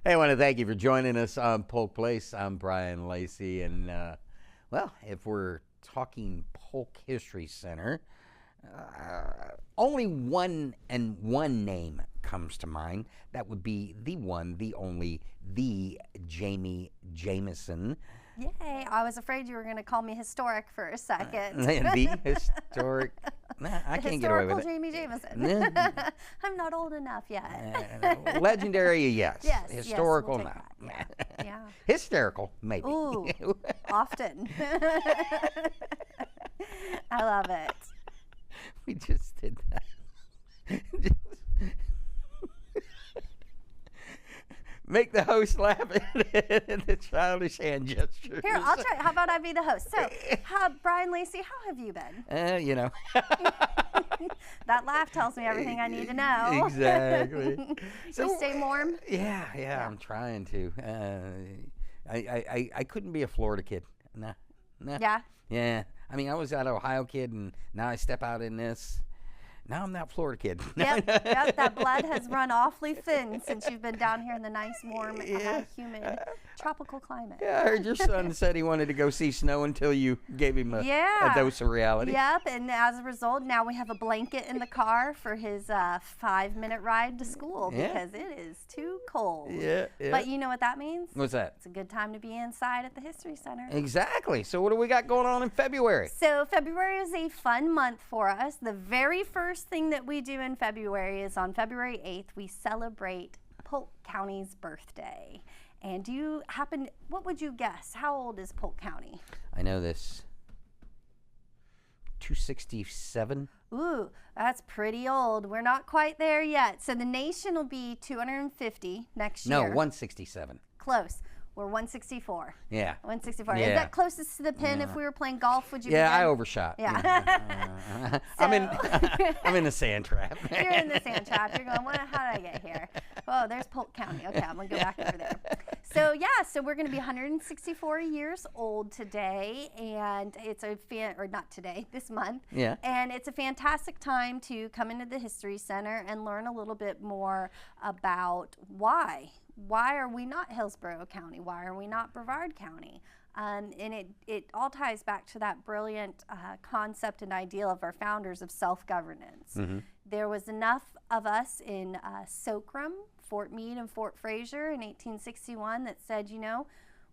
Hey, I want to thank you for joining us on Polk Place. I'm Brian Lacey, and well, if we're talking Polk History Center, only one name comes to mind. That would be the one, the only, the Jayme Jamison. Yay! I was afraid you were going to call me historic for a second. The historic. Nah, I can't get away with it. Jayme Jamison. I'm not old enough yet. Legendary, yes. Yes. Historical, Yes, we'll no. Yeah. Hysterical, maybe. Ooh, often. I love it. We just did that. Make the host laugh at the childish hand gestures. Here, I'll try. How about I be the host? So, Brian Lacey, how have you been? You know. That laugh tells me everything I need to know. Exactly. So you stay warm? Yeah, I'm trying to. I couldn't be a Florida kid. Nah. Yeah? Yeah. I mean, I was an Ohio kid, and now I step out in this. Now I'm that Florida kid. Yep, that blood has run awfully thin since you've been down here in the nice, warm, humid, tropical climate. Yeah, I heard your son said he wanted to go see snow until you gave him a dose of reality. Yep, and as a result, now we have a blanket in the car for his 5-minute ride to school because it is too cold. Yeah. But you know what that means? What's that? It's a good time to be inside at the History Center. Exactly. So what do we got going on in February? So February is a fun month for us. The very first thing that we do in February is on February 8th, we celebrate Polk County's birthday. And what would you guess? How old is Polk County? I know this. 267. Ooh, that's pretty old. We're not quite there yet. So the nation will be 250 next year. No, 167. Close. We're 164. Yeah. 164. Yeah. Is that closest to the pin? If we were playing golf, would you? Yeah, I overshot. Yeah. I'm in the sand trap. You're in the sand trap. You're going, how did I get here? Oh, there's Polk County. Okay, I'm going to go back over there. So, so we're going to be 164 years old today, and it's this month. Yeah. And it's a fantastic time to come into the History Center and learn a little bit more about why. Why are we not Hillsborough County? Why are we not Brevard County? And it all ties back to that brilliant concept and ideal of our founders of self-governance. Mm-hmm. There was enough of us in Socrum, Fort Meade, and Fort Fraser in 1861 that said,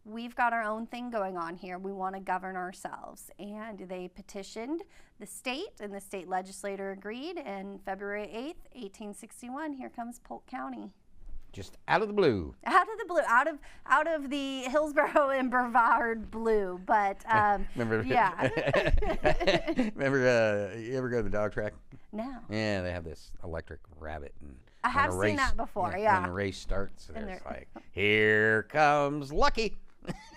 we've got our own thing going on here. We want to govern ourselves. And they petitioned the state, and the state legislature agreed. And February 8th, 1861, here comes Polk County. Just out of the blue. Out of the blue, out of the Hillsborough and Brevard blue, but remember? Yeah. Remember? You ever go to the dog track? No. Yeah, they have this electric rabbit, and I have seen that before. Yeah. And the race starts, and it's like, here comes Lucky.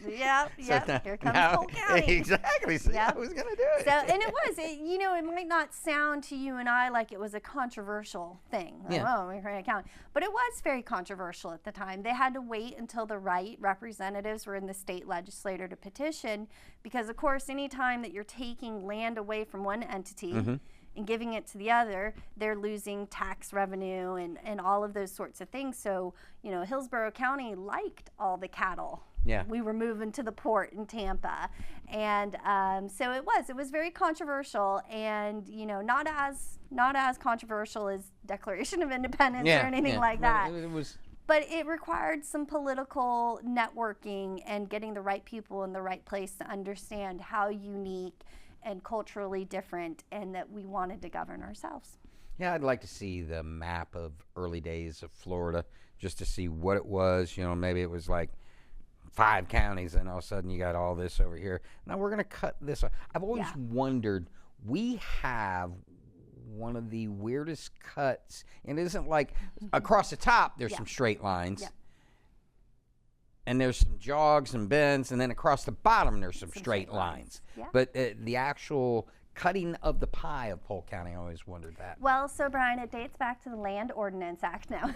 Yep. Here comes Polk County. Exactly. So yep. I was gonna do it. So, and it was, it might not sound to you and I like it was a controversial thing. Like, we're creating a county, but it was very controversial at the time. They had to wait until the right representatives were in the state legislature to petition, because of course, any time that you're taking land away from one entity. Mm-hmm. and giving it to the other, they're losing tax revenue and all of those sorts of things. So, Hillsborough County liked all the cattle. Yeah. We were moving to the port in Tampa. And so it was very controversial, and, not as controversial as Declaration of Independence or anything like that. It was. But it required some political networking and getting the right people in the right place to understand how unique and culturally different, and that we wanted to govern ourselves. Yeah, I'd like to see the map of early days of Florida, just to see what it was. Maybe it was like 5 counties, and all of a sudden you got all this over here. Now we're going to cut this off. I've always wondered, we have one of the weirdest cuts, and it isn't like across the top there's some straight lines. Yeah. And there's some jogs and bends, and then across the bottom there's some straight lines. Yeah. But the actual cutting of the pie of Polk County, I always wondered that. Well, so Brian, it dates back to the Land Ordinance Act now.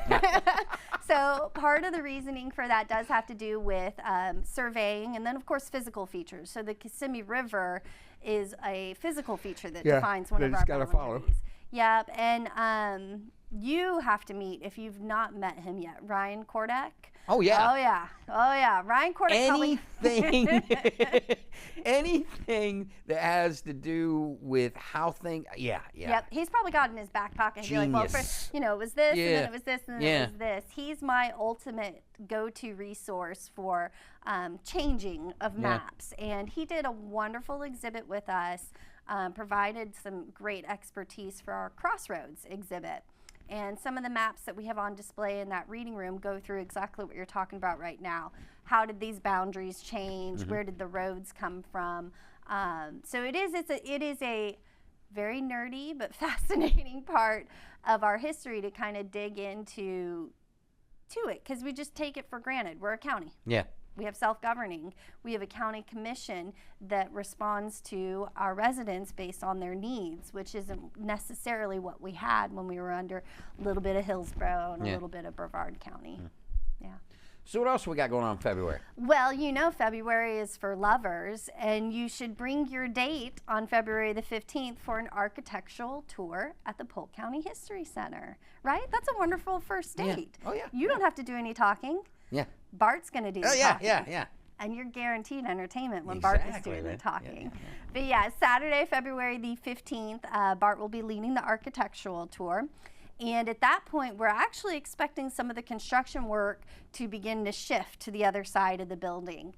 So part of the reasoning for that does have to do with surveying, and then of course physical features. So the Kissimmee River is a physical feature that defines one of our boundaries. Yep, and you have to meet, if you've not met him yet, Ryan Kordek. Oh yeah. Oh yeah. Oh yeah. Ryan Kordek. Anything that has to do with how things. Yeah. Yep. He's probably got it in his back pocket. And be like, well, first, it was this, and then it was this, and then it was this. He's my ultimate go-to resource for changing of maps, and he did a wonderful exhibit with us. Provided some great expertise for our Crossroads exhibit. And some of the maps that we have on display in that reading room go through exactly what you're talking about right now. How did these boundaries change? Where did the roads come from? So it is a very nerdy but fascinating part of our history to kind of dig into it, because we just take it for granted. We're a county. Yeah. We have self-governing. We have a county commission that responds to our residents based on their needs, which isn't necessarily what we had when we were under a little bit of Hillsborough and a little bit of Brevard County. Yeah. So what else we got going on in February? Well, February is for lovers, and you should bring your date on February the 15th for an architectural tour at the Polk County History Center, right? That's a wonderful first date. Yeah. Oh, yeah. You don't have to do any talking. Yeah. Bart's going to do the talking. Yeah. And you're guaranteed entertainment when Bart is doing the talking. But yeah, Saturday, February the 15th, Bart will be leading the architectural tour. And at that point, we're actually expecting some of the construction work to begin to shift to the other side of the building.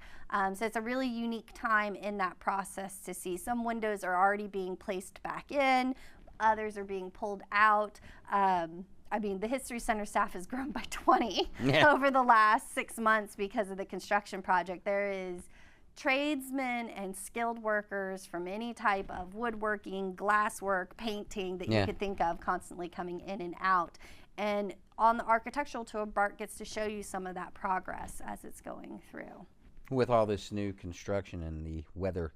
So it's a really unique time in that process to see. Some windows are already being placed back in, others are being pulled out. The History Center staff has grown by 20 over the last 6 months because of the construction project. There is tradesmen and skilled workers from any type of woodworking, glasswork, painting that you could think of constantly coming in and out. And on the architectural tour, Bart gets to show you some of that progress as it's going through. With all this new construction and the weather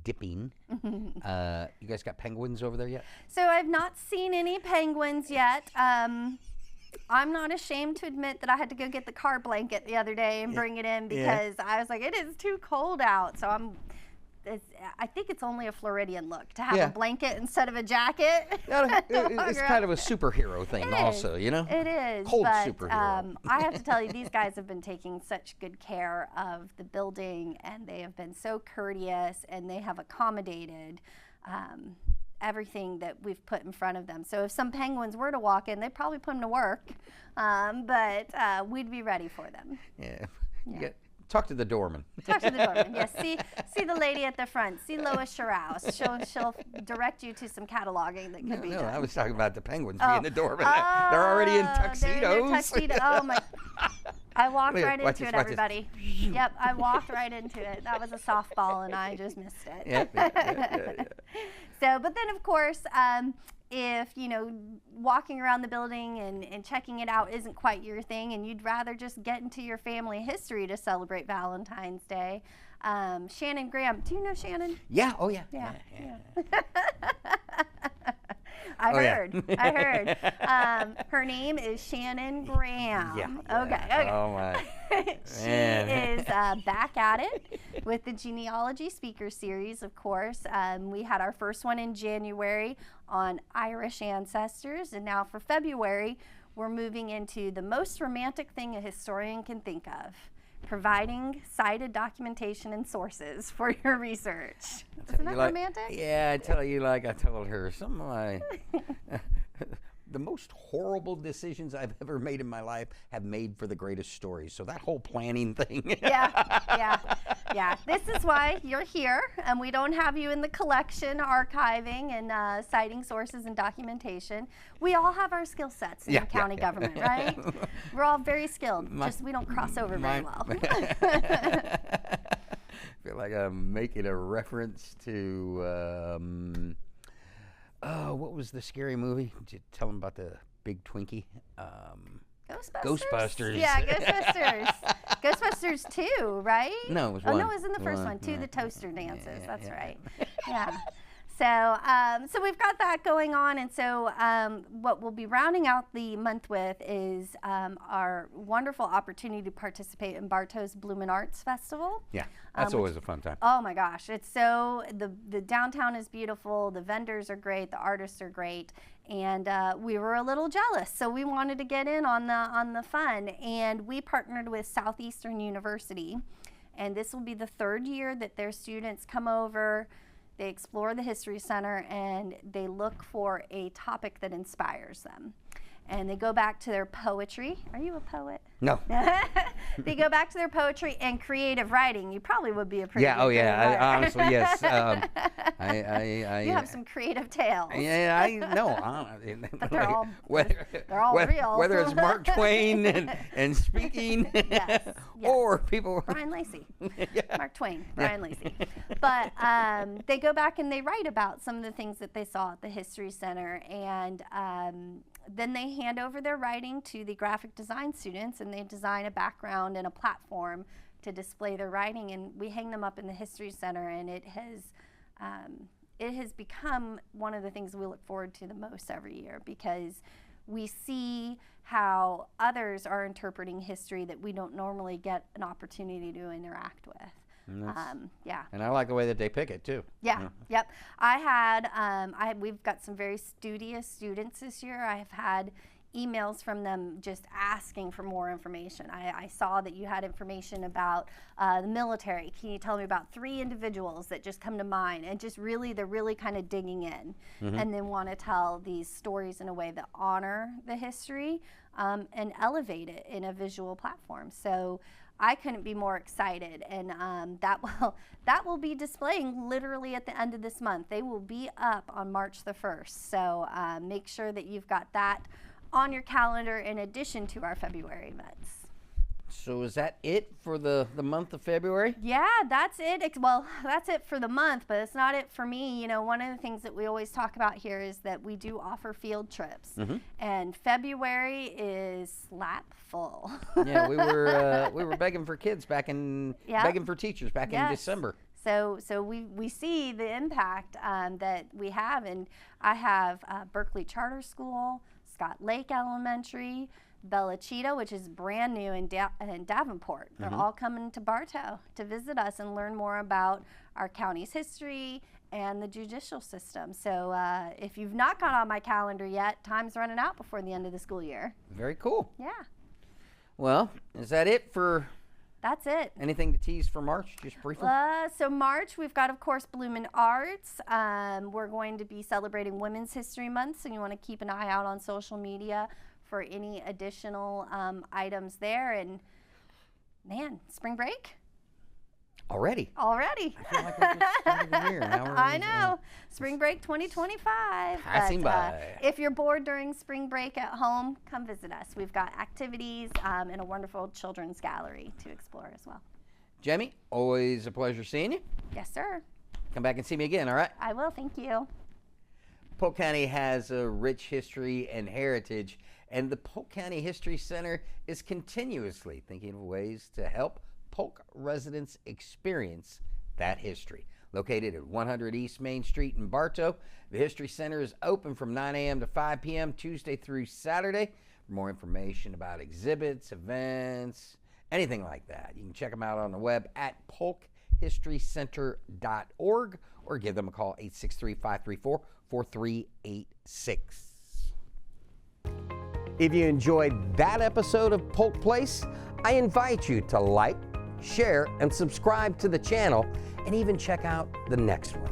dipping, you guys got penguins over there yet? So I've not seen any penguins yet. I'm not ashamed to admit that I had to go get the car blanket the other day and bring it in because I was like, it is too cold out. So I think it's only a Floridian look to have a blanket instead of a jacket. It's kind of a superhero thing also, It is. Cold but, superhero. I have to tell you, these guys have been taking such good care of the building, and they have been so courteous, and they have accommodated everything that we've put in front of them. So if some penguins were to walk in, they'd probably put them to work, but we'd be ready for them. Talk to the doorman. Talk to the doorman. Yes. See the lady at the front. See Lois Scharouse. She'll direct you to some cataloging that could be done. I was talking about the penguins being the doorman. They're already in tuxedos. Oh my! I walked right into it, everybody. Yep, I walked right into it. That was a softball, and I just missed it. Yeah. So, but then of course, if walking around the building and checking it out isn't quite your thing, and you'd rather just get into your family history to celebrate Valentine's Day, Shannon Graham. Do you know Shannon? Yeah. Oh yeah. Yeah. I heard. Her name is Shannon Graham. Yeah. Okay. Oh my. She is back at it with the genealogy speaker series, of course. We had our first one in January on Irish ancestors, and now for February, we're moving into the most romantic thing a historian can think of: providing cited documentation and sources for your research. Isn't that romantic? Yeah, I tell you, like I told her, some of my the most horrible decisions I've ever made in my life have made for the greatest stories. So that whole planning thing. Yeah. This is why you're here, and we don't have you in the collection archiving and citing sources and documentation. We all have our skill sets in the county government, right? We're all very skilled, just we don't cross over very well. I feel like I'm making a reference to what was the scary movie? Did you tell them about the big Twinkie? Ghostbusters. Yeah, Ghostbusters. Ghostbusters 2, right? No, it was one. No, it was in the first one, too, the toaster dances. That's right. Yeah. So we've got that going on, and so what we'll be rounding out the month with is our wonderful opportunity to participate in Bartow's Bloomin' Arts Festival. Yeah, that's always a fun time. Oh my gosh, it's so, the downtown is beautiful, the vendors are great, the artists are great, and we were a little jealous, so we wanted to get in on the fun, and we partnered with Southeastern University, and this will be the third year that their students come over. They explore the History Center and they look for a topic that inspires them. And they go back to their poetry. Are you a poet? No. They go back to their poetry and creative writing. You probably would be a pretty good I, honestly, yes. You have some creative tales. Yeah, I know. But they're all real. Whether it's Mark Twain and speaking, yes. or people. Brian Lacey. Yeah. Mark Twain, Brian Lacey. But they go back and they write about some of the things that they saw at the History Center, and then they hand over their writing to the graphic design students, and they design a background and a platform to display their writing, and we hang them up in the History Center, and it has become one of the things we look forward to the most every year, because we see how others are interpreting history that we don't normally get an opportunity to interact with. Yeah. And I like the way that they pick it too. Yeah. Yep. We've got some very studious students this year. I have had emails from them just asking for more information. I saw that you had information about the military. Can you tell me about 3 individuals that just come to mind? And just really, they're really kind of digging in, and then want to tell these stories in a way that honor the history and elevate it in a visual platform. So I couldn't be more excited, and that will be displaying literally at the end of this month. They will be up on March the 1st, so make sure that you've got that on your calendar in addition to our February events. So is that it for the month of February? Yeah, that's it. Well, that's it for the month, but it's not it for me. You know, one of the things that we always talk about here is that we do offer field trips, and February is slap full. Yeah, we were begging for kids begging for teachers back in December. So we see the impact that we have, and I have Berkeley Charter School, Scott Lake Elementary, Bella Cheetah, which is brand new in Davenport. They're all coming to Bartow to visit us and learn more about our county's history and the judicial system. So if you've not got on my calendar yet, time's running out before the end of the school year. Very cool. Yeah. Well, is that it for... That's it. Anything to tease for March, just briefly? So March, we've got, of course, Bloomin' Arts. We're going to be celebrating Women's History Month, so you want to keep an eye out on social media for any additional items there. And man, spring break? Already. I feel like we just started the year. I know. Spring break 2025. Passing by. If you're bored during spring break at home, come visit us. We've got activities and a wonderful children's gallery to explore as well. Jayme, always a pleasure seeing you. Yes, sir. Come back and see me again, all right? I will. Thank you. Polk County has a rich history and heritage, and the Polk County History Center is continuously thinking of ways to help Polk residents experience that history. Located at 100 East Main Street in Bartow, the History Center is open from 9 a.m. to 5 p.m. Tuesday through Saturday. For more information about exhibits, events, anything like that, you can check them out on the web at polkhistorycenter.org or give them a call, 863-534-4386. If you enjoyed that episode of Polk Place, I invite you to like, share, and subscribe to the channel, and even check out the next one.